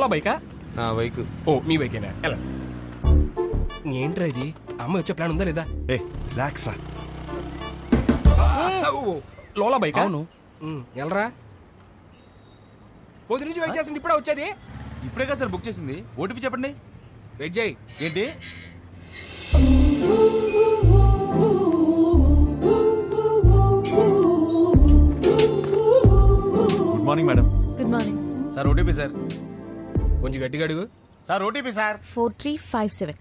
లోలా బైకా? నా బైక్. ఓ మీ బైకేనా? ఎలా ఏంట్రా ఇది? అమ్మ వచ్చే ప్లాన్ ఉందా లేదా? రిలాక్స్ రా. లోలా బైక్? అవును. ఎలరా పొద్దు నుంచి వెయిట్ చేస్తుంది, ఇప్పుడే వచ్చేది? ఇప్పుడే కదా సార్ బుక్ చేసింది. ఓటీపీ చెప్పండి. వెయిట్ చేయి. ఏంటి? Good morning madam. Good morning sir OTP sir. కొంచెం గట్టిగా అడుగు. Sir OTP sir. 4357.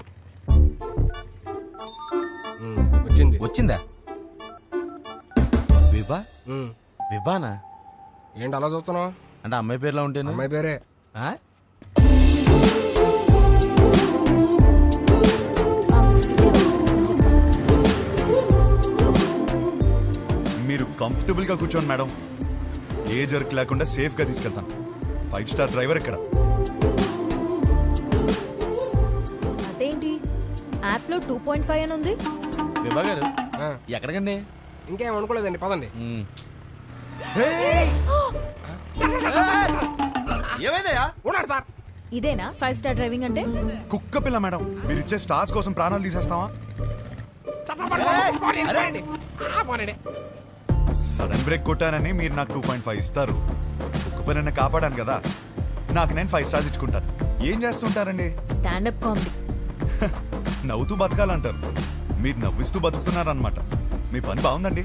వచ్చింది. వచ్చిందా? విభా? విభానా? ఏంటి అలా చూస్తున్నావు? అంటే అమ్మాయి పేరులో ఉంటేనే. అమ్మాయి పేరే. మీరు కంఫర్టబుల్ గా కూర్చోండి మేడం. ఏ జర్క్ లేకుండా సేఫ్ గా తీసుకెళ్తాను. 5 స్టార్ డ్రైవర్ ఇక్కడ. అదేంటి యాప్ లో 2.5 అని ఉంది? విభా గారు ఎక్కడికండి? ఇంకేం అనుకోలేదండి, పదండి. ఏమైందయ్యా? ఉన్నాడు సార్. ఇదేనా 5 స్టార్ డ్రైవింగ్ అంటే? కుక్క పిల్ల మేడం. మీరు ఇచ్చే స్టార్స్ కోసం ప్రాణాలు తీసేస్తావా? సడన్ బ్రేక్ కొట్టానని మీరు నాకు 2.5 ఇస్తారు. కుక్క పిల్లని కాపాడాను కదా, నాకు నేను 5 స్టార్స్ ఇచ్చుకుంటాను. ఏం చేస్తుంటారండి? Standup comedy. నవ్వుతూ బతకాలంటారు, మీరు నవ్విస్తూ బతుకుతున్నారన్నమాట. మీ పని బాగుందండి.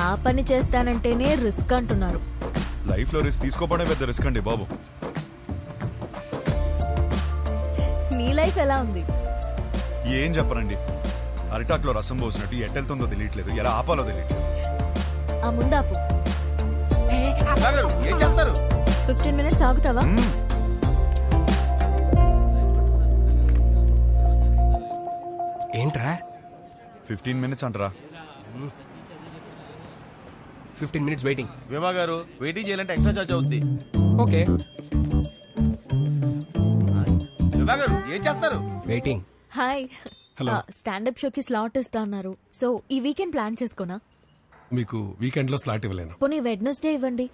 ఆ పని చేస్తానంటేనే రిస్క్ అంటున్నారు. లైఫ్ లో రిస్క్ తీసుకోవడమే పెద్ద రిస్క్ అండి బాబు. నీ లైఫ్ ఎలా ఉంది? ఏం చెప్పరండి, అరిటాక్లో రసం పోసినట్టు ఎట్టెళ్తుందో తెలియట్లేదు, ఎలా ఆపాలో తెలియట్లేదు. ఆ ముందాపు. ఏం చేస్తారు? 15 minutes ఆగుతావా? ఏంట్రా 15 minutes అంటారా? 15 minutes వెయిటింగ్. విభా గారు వెయిటింగ్ చేయాలంటే ఎక్స్ట్రా చార్జ్ అవుద్ది. ఓకే. విభా గారు ఏం చేస్తారు? వెయిటింగ్. హాయ్. స్టాండప్ షోకి స్లాట్ ఇస్తా అన్నారు. సో ఈ వీకెండ్ ప్లాన్ చేసుకోనా? మీకు వీకెండ్ లో స్లాట్ ఇవ్వలేను. పోనీ వెడ్నెస్డే ఇవ్వండి.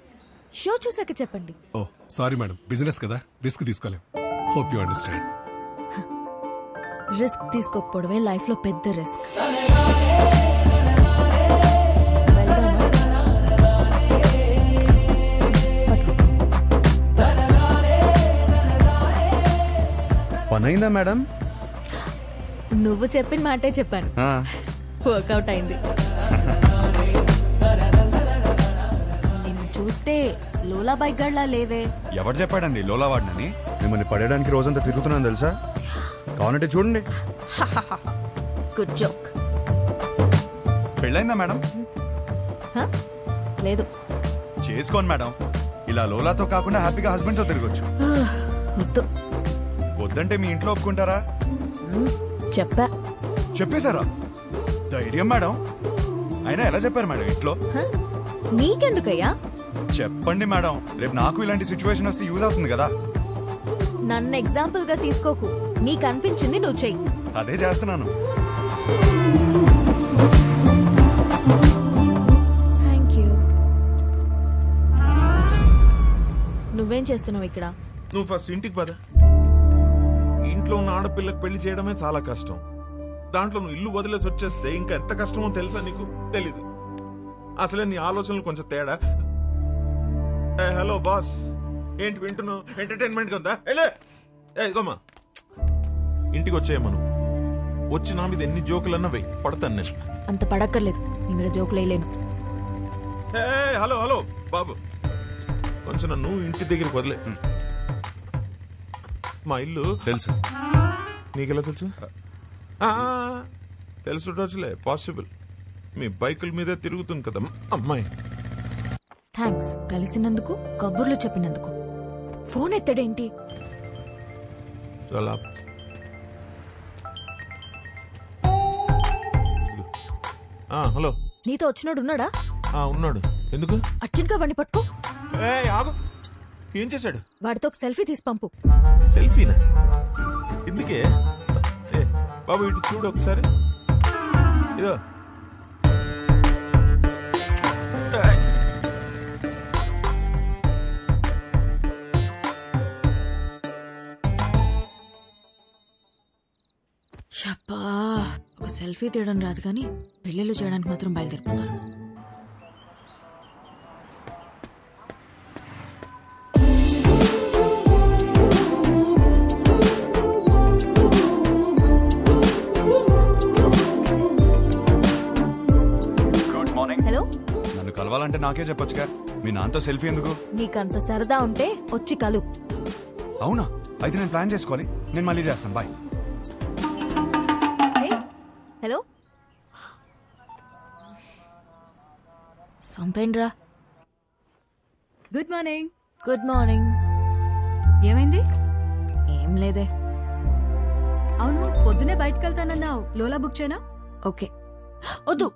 షో చూసాక చెప్పండి. ఓ సారీ మేడం, బిజినెస్ కదా, రిస్క్ తీసుకోలేం. Hope you understand. రిస్క్ తీసుకోకపోవడమే లైఫ్ లో పెద్ద రిస్క్. పనైందా మేడం? నువ్వు చెప్పిన మాటే చెప్పాను. వర్కౌట్ అయింది. నిన్ను చూస్తే లోలా బైక్ గడ్లా లేవే. ఎవరు చెప్పాడండి లోలా వాడినని? మిమ్మల్ని పడేయడానికి రోజంతా తిరుగుతున్నాను తెలుసా. కావాలంటే చూడండి. Good joke. పెళ్ళైందా మేడం? లేదు. చేసుకోండి మేడం. ఇలా లోలాతో కాకుండా హ్యాపీగా హస్బెండ్ తో తిరగొచ్చు. వద్దు. వద్దంటే మీ ఇంట్లో ఒప్పుకుంటారా? చెప్పా. చెప్పేశారా? ధైర్యం మేడం. అయినా ఎలా చెప్పారు మేడం ఇంట్లో? నీకెందుకయ్యా? చెప్పండి మేడం, రేపు నాకు ఇలాంటి సిచ్యువేషన్ వస్తే యూజ్ అవుతుంది కదా. నన్ను ఎగ్జాంపుల్ గా తీసుకోకు. నీకు అనిపించింది నువ్వు చెయ్యి. అదే చేస్తున్నాను. Thank you. నువ్వేం చేస్తున్నావు ఇక్కడ? నువ్వు ఫస్ట్ ఇంటికి పద. ఇంట్లో ఉన్న ఆడపిల్లకి పెళ్లి చేయడమే చాలా కష్టం. దాంట్లో నువ్వు ఇల్లు వదిలేసి వచ్చేస్తే ఇంకా ఎంత కష్టమో తెలుసా నీకు? తెలీదు. అసలే నీ ఆలోచనలు కొంచెం తేడా. హలో బాస్, ఏంటి వింటున్నావు? ఎంటర్టైన్మెంట్ గా ఉందా? ఇదిగోమ్మా, ఇంటికి వచ్చేయమను. వచ్చి నా మీద ఎన్ని జోకులన్నా వెయ్యి, పడతాను నేను. అంత పడక్కర్లేదు, నీ మీద జోకులు వేయలేను. హలో హలో బాబు, కొంచెం నన్ను ఇంటి దగ్గరికి వదిలే. మా ఇల్లు తెలుసు. నీకెలా తెలుసు? తెలుసులే, పాసిబుల్. మీ బైకుల మీదే తిరుగుతుంది కదా అమ్మాయి. థ్యాంక్స్ కలిసినందుకు, కబుర్లు చెప్పినందుకు. ఫోన్ ఎత్తడేంటి? హలో, నీతో వచ్చినాడు ఉన్నాడా? ఉన్నాడు. ఎందుకు? అర్జున్ గా వండి పట్టుకో. ఆగు. ఏం చేశాడు? వాడితో ఒక సెల్ఫీ తీసి పంపు. సెల్ఫీనా? ఎందుకే? బాబు ఇటు చూడు ఒకసారి. ఇదో చప్పా ఒక సెల్ఫీ తీయడం రాదు కానీ పెళ్ళిళ్ళు చేయడానికి మాత్రం బయలుదేరిపోతాను. Good morning. హలో, నన్ను కలవాలంటే నాకే చెప్పొచ్చుగా, మీ నాన్నతో సెల్ఫీ ఎందుకు? నీకంత సరదా ఉంటే వచ్చి కలు. అవునా? అయితే నేను ప్లాన్ చేసుకోవాలి. నేను మళ్ళీ చేస్తాను. బాయ్. హలో, సంపేండ్రా. Good morning. Good morning. ఏమైంది? ఏం లేదే. అవును, పొద్దునే బయటకు వెళ్తానన్నావు. లోలా బుక్ చేయనా? ఓకే. వద్దు.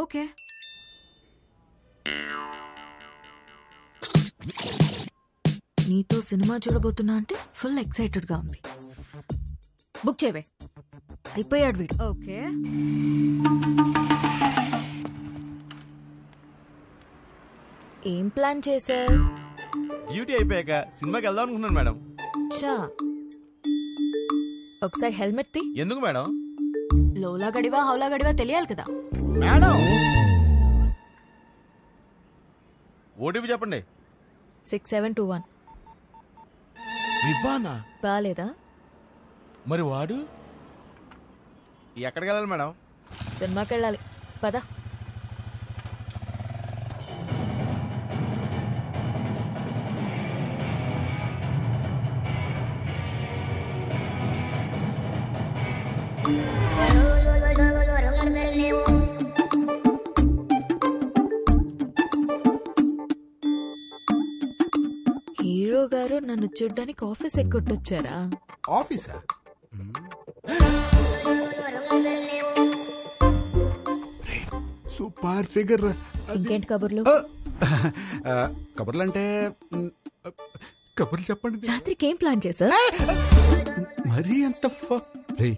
ఓకే. నీతో సినిమా చూడబోతున్నా అంటే ఫుల్ ఎక్సైటెడ్ గా ఉంది. బుక్ చేయవే. అయిపోయాడు వీడు. ఓకే. ఏం ప్లాన్ చేశా? డ్యూటీ అయిపోయాక సినిమాకి వెళ్దాం అనుకున్నాను మేడం. చా, ఒకసారి హెల్మెట్ తీ. ఎందుకు మేడం? లోలా గడివా హౌలా గడివా తెలియాలి కదా. మేడం ఓటీపీ చెప్పండి. 6721. వివానా? బాలేదా? మరి వాడు ఎక్కడికి వెళ్ళాలి మేడం? సినిమాకి వెళ్ళాలి. పద. హీరో గారు నన్ను చూడ్డానికి ఆఫీస్ ఎక్కొట్టొచ్చారా? ఆఫీసా? Super figure. ఇంకేంటి కబుర్లు? కబుర్లు అంటే కబుర్లు చెప్పండి. రాత్రికి ఏం ప్లాన్ చేశా? మరీ అంత రే.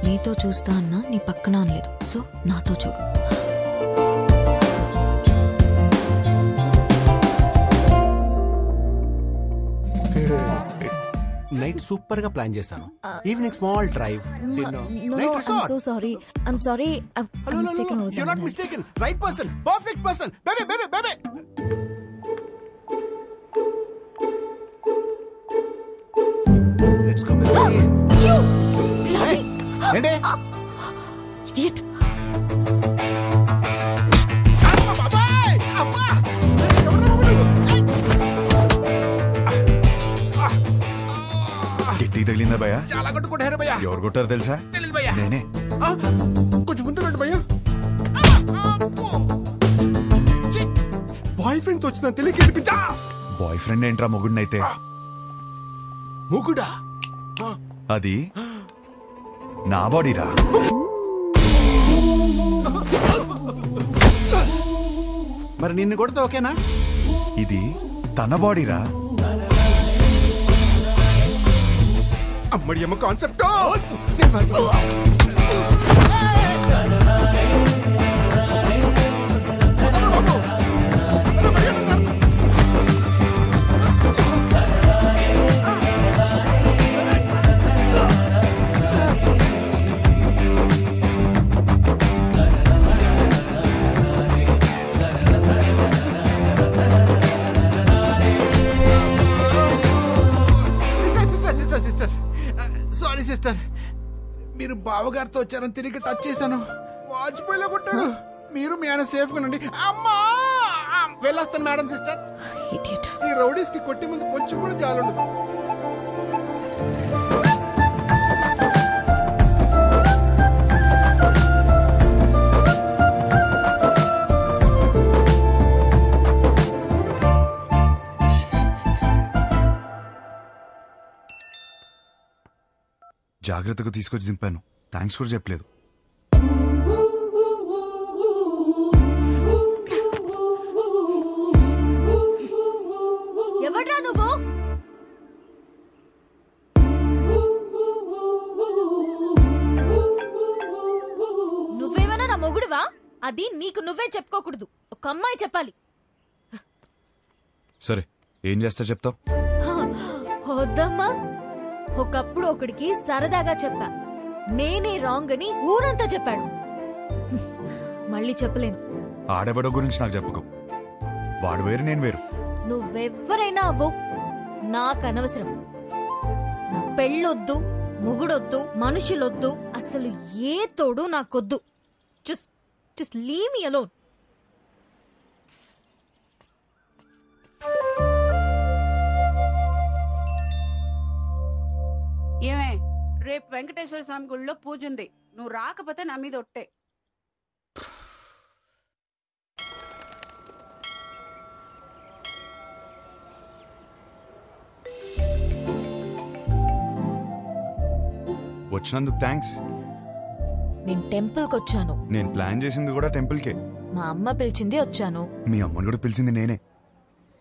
నీతో చూస్తా అన్నా నీ పక్కన అనలేదు. సో నాతో చూడు. నైట్ సూపర్ గా ప్లాన్ చేశాను. Evening small drive. So sorry. I'm sorry. You're not mistaken. Right person. Perfect person. Baby, baby, baby. Let's go, baby. ఏంటి? Idiot. గిట్టి తగిలిందా భయ్యా? చాలా కొట్టుకుంటారు భయ్యా. ఎవరు కొట్టారు తెలుసా? తెలియదు భయ్యా. నేనే. కొంచెం ముందు రండి భయ్యా. బాయ్ ఫ్రెండ్ తో వచ్చిన తెలియక ఏడిపించా. బాయ్ ఫ్రెండ్ ఏంట్రా మొగుడినైతే? ముగుడా? అది నా బాడీరా. మరి నిన్ను కొడితే ఓకేనా? ఇది తన బాడీరా. అమ్మడి అమ్మ కాన్సెప్ట్. సారీ సిస్టర్, మీరు బావగారితో వచ్చారని తిరిగి టచ్ చేశాను. వాజ్పేయిలో కొట్టాడు. మీరు మీ ఆయన సేఫ్ గా నుండి. అమ్మా, వెళ్ళొస్తాను మేడం. Sister, Idiot. ఈ రౌడీస్ కి కొట్టి ముందు కొంచెం కూడా జాలుండదు. జాగ్రత్తగా తీసుకొచ్చి దింపాను. థ్యాంక్స్ కూడా చెప్పలేదు. ఎవడ్రా నువ్వు? నువ్వేమన్నా నా మొగుడువా? అది నీకు నువ్వే చెప్పుకోకూడదు. ఒక అమ్మాయి చెప్పాలి. సరే ఏం చేస్తా చెప్తావు? వద్దమ్మా. ఒకప్పుడు ఒకడికి సరదాగా చెప్పా, నేనే రాంగ్ అని ఊరంతా చెప్పాడు. మళ్ళీ చెప్పలేను. ఆడెవడో గురించి నాకు చెప్పుకో. వాడు వేరు, నేను వేరు. నువ్వెవ్వరైనా అవ్వు, నాకు అనవసరం. నా పెళ్ళొద్దు, మొగుడొద్దు, మనుషులొద్దు, అసలు ఏ తోడు నాకొద్దు. Just leave me alone. ఏమే, రేపు వెంకటేశ్వర స్వామి గుడిలో పూజ ఉంది. నువ్వు రాకపోతే నా మీద ఒట్టే. వచ్చినందుకు థ్యాంక్స్. నేను టెంపుల్కి వచ్చాను. నేను ప్లాన్ చేసింది కూడా టెంపుల్కే. మా అమ్మ పిలిచింది వచ్చాను. మీ అమ్మని కూడా పిలిచింది నేనే.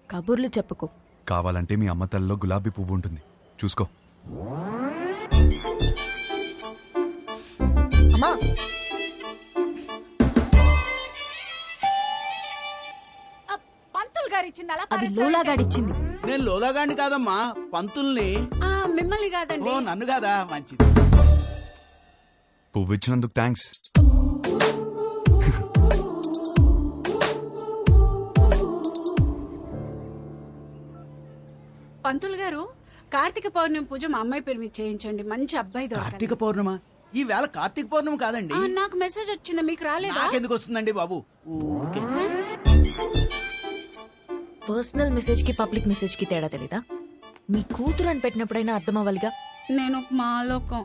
కబుర్లు చెప్పుకో. కావాలంటే మీ అమ్మ తల్లిలో గులాబీ పువ్వు ఉంటుంది, చూసుకో. అమ్మా, పంతులు గారు ఇచ్చింది అలా అది లోలాగాడిచ్చింది. నేను లోలాగాండి కాదమ్మా, పంతుల్ని. మిమ్మల్ని కాదండి. నన్ను కాదా? మంచిది. పువ్వు ఇచ్చినందుకు థ్యాంక్స్. పంతులు గారు, కార్తీక పౌర్ణమి పూజ మా అమ్మాయి పేరు మీద చేయించండి. మంచి అబ్బాయి దొరకాలి. కార్తీక పౌర్ణమ? ఈ వేళ కార్తీక పౌర్ణమి కాదండి. నాకు మెసేజ్ వచ్చింది, మీకు రాలేదా? నాకెందుకు వస్తుందండి బాబు? ఊరికే. పర్సనల్ మెసేజ్ కి పబ్లిక్ మెసేజ్ కి తేడా తెలీదా? మీ కూతురు అని పెట్టినప్పుడైనా అర్థం అవ్వాలిగా. నేను ఒక మాలోకం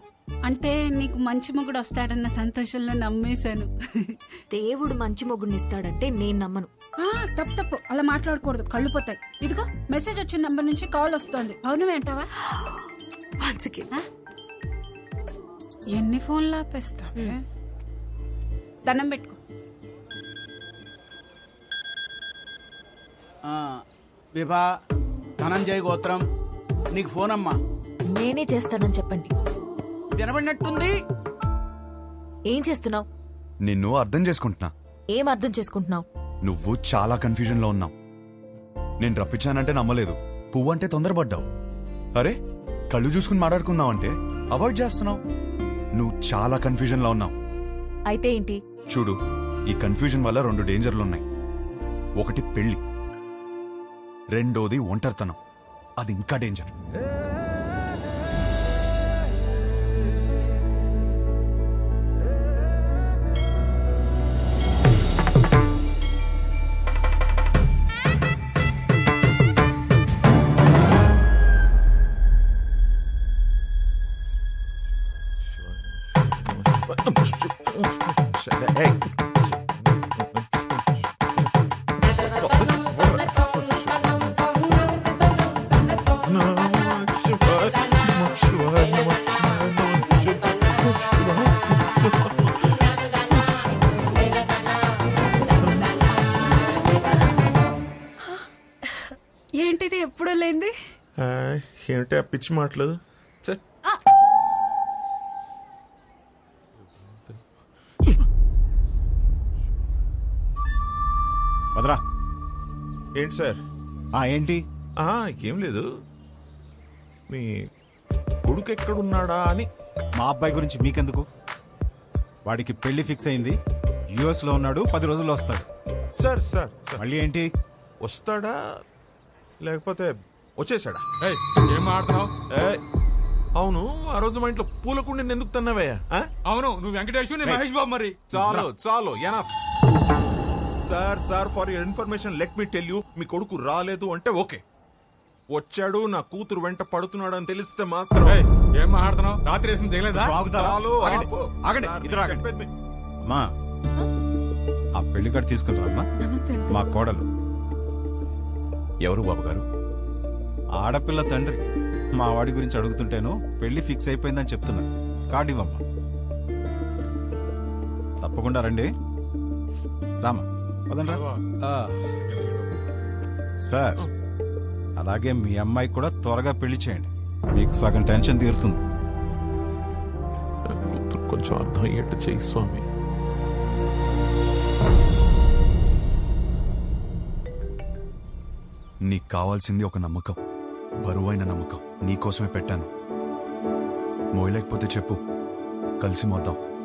అంటే నీకు మంచి మొగుడు వస్తాడన్న సంతోషంలో నమ్మేశాను. దేవుడు మంచి మొగుడిని ఇస్తాడంటే నేను నమ్మను. తప్పు అలా మాట్లాడకూడదు, కళ్ళు పోతాయి. ఇదిగో మెసేజ్ వచ్చిన నంబర్ నుంచి కాల్ వస్తోంది. అవును అంటావా? ఎన్ని ఫోన్లు ఆపేస్తా? దండం పెట్టుకో. విభా, ధనంజయ గోత్రం, నీకు ఫోన్ అమ్మా. నేనే చేస్తానని చెప్పండి. వినబడినట్టుంది. ఏం చేస్తున్నావు? నిన్ను అర్థం చేసుకుంటున్నా. ఏం అర్థం చేసుకుంటున్నావు? నువ్వు చాలా కన్ఫ్యూజన్ లో ఉన్నావు. నేను రప్పించానంటే నమ్మలేదు, పువ్వు అంటే తొందరపడ్డావు. అరే, కళ్ళు చూసుకుని మాట్లాడుకుందాం అంటే అవాయిడ్ చేస్తున్నావు. నువ్వు చాలా కన్ఫ్యూజన్ లో ఉన్నావు. అయితే ఏంటి? చూడు, ఈ కన్ఫ్యూజన్ వల్ల 2 డేంజర్లున్నాయి. ఒకటి పెళ్లి, రెండోది ఒంటరితనం. అది ఇంకా డేంజర్. ఏంటిది ఎప్పుడూ లేంది? ఏంటి ఆ పిచ్చి మాటలు? వదరా. ఏంటి సార్? ఏంటి? ఏం లేదు, మీ కొడుకు ఎక్కడున్నాడా అని. మా అబ్బాయి గురించి మీకెందుకు? వాడికి పెళ్లి ఫిక్స్ అయింది, యుఎస్ లో ఉన్నాడు, 10 రోజుల్లో వస్తాడు. సార్ సార్ మళ్ళీ ఏంటి? వస్తాడా లేకపోతే వచ్చేసాడా? ఏం మాట్లాడుతున్నావు? అవును, ఆ రోజు మా ఇంట్లో పూలకుండి ఎందుకు తన్నావయ్యా? అవును, నువ్వు వెంకటేష్, నేను మహేష్ బాబు. మరి చాలు enough. Sir for your information let me tell you, మీ కొడుకు రాలేదు అంటే ఓకే, వచ్చాడు నా కూతురు వెంట పడుతున్నాడు అని తెలిస్తే మాత్రం. ఏం మాట్లాడుతున్నావు? రాత్రి వేసిన తెలియదా? అమ్మా, ఆ పెళ్లి కార్డు తీసుకుంటారమ్మా. మా కోడలు. ఎవరు బాబు గారు? ఆడపిల్ల తండ్రి. మా వాడి గురించి అడుగుతుంటేను పెళ్లి ఫిక్స్ అయిపోయిందని చెప్తున్నా. కార్డు ఇవ్వమ్మా. తప్పకుండా రండి. రామా, సార్, అలాగే మీ అమ్మాయి కూడా త్వరగా పెళ్లి చేయండి, మీకు సగం టెన్షన్ తీరుతుంది. కొంచెం అర్థం అయ్యేట్టు చేయి స్వామి. నీకు కావాల్సింది ఒక నమ్మకం, బరువైన నమ్మకం. నీకోసమే పెట్టాను. మోయలేకపోతే చెప్పు, కలిసి మోద్దాం.